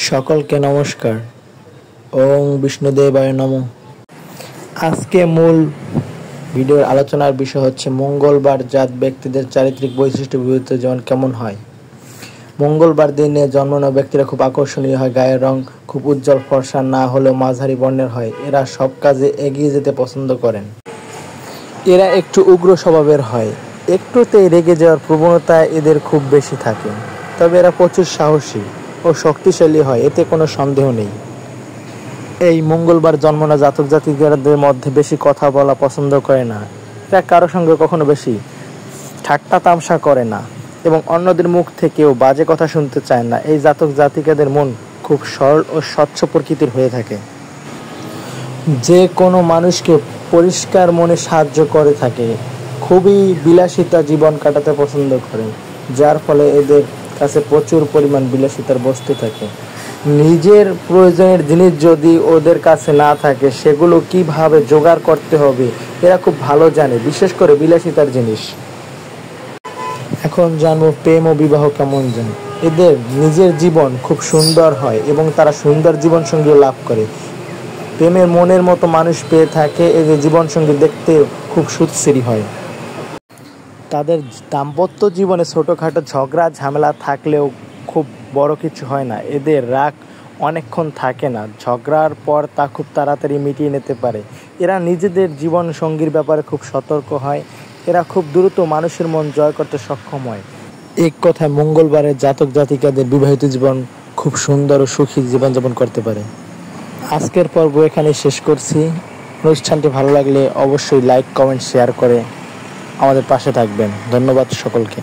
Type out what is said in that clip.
সকলকে নমস্কার। ওং বিষ্ণুদেবায় নমঃ। আজকে মূল ভিডিওর আলোচনার বিষয় হচ্ছে মঙ্গলবার জাত ব্যক্তিদের চারিত্রিক বৈশিষ্ট্য বিবেচিত যেমন কেমন হয়। মঙ্গলবার দিনে জন্ম নেওয়া ব্যক্তিরা খুব আকর্ষণীয় হয়। গায়ের রং খুব উজ্জ্বল ফর্সা না হলেও মাঝারি বর্ণের হয়। এরা সব কাজে এগিয়ে যেতে পছন্দ করেন। এরা একটু উগ্র স্বভাবের হয়। একটুতেই রেগে যাওয়ার প্রবণতা এদের খুব বেশি থাকে। তবে এরা প্রচুর সাহসী ও শক্তিশালী হয়, এতে কোনো সন্দেহ নেই। এই মঙ্গলবার জন্ম নেওয়া জাতক জাতিকাদের মধ্যে বেশি কথা বলা পছন্দ করে না। এরা কারো সঙ্গে কখনো বেশি ঠাট্টা তামসা করে না এবং অন্যদের মুখ থেকেও বাজে কথা শুনতে চায় না। এই জাতক জাতিকাদের মন খুব সরল ও স্বচ্ছ প্রকৃতির হয়ে থাকে। যে কোনো মানুষকে পরিষ্কার মনে সাহায্য করে থাকে। খুবই বিলাসিতা জীবন কাটাতে পছন্দ করে, যার ফলে এদের কাছে প্রচুর পরিমাণ বিলাসিতার বস্তু থাকে। নিজের প্রয়োজনের জিনিস যদি ওদের কাছে না থাকে সেগুলো কিভাবে জোগাড় করতে হবে এরা খুব ভালো জানে, বিশেষ করে বিলাসিতার জিনিস। এখন জানবো প্রেম ও বিবাহ কেমন যায়। এদের নিজের জীবন খুব সুন্দর হয় এবং তারা সুন্দর জীবনসঙ্গী লাভ করে। প্রেমের মনের মতো মানুষ পেয়ে থাকে। এদের জীবনসঙ্গী দেখতে খুব সুশ্রী হয়। তাদের দাম্পত্য জীবনে ছোটোখাটো ঝগড়া ঝামেলা থাকলেও খুব বড় কিছু হয় না। এদের রাগ অনেকক্ষণ থাকে না। ঝগড়ার পর তা খুব তাড়াতাড়ি মিটিয়ে নিতে পারে। এরা নিজেদের জীবন সঙ্গীর ব্যাপারে খুব সতর্ক হয়। এরা খুব দ্রুত মানুষের মন জয় করতে সক্ষম হয়। এক কথায় মঙ্গলবারের জাতক জাতিকাদের বিবাহিত জীবন খুব সুন্দর ও সুখী জীবনযাপন করতে পারে। আজকের পর্ব এখানে শেষ করছি। অনুষ্ঠানটি ভালো লাগলে অবশ্যই লাইক কমেন্ট শেয়ার করে আমাদের পাশে থাকবেন। ধন্যবাদ সকলকে।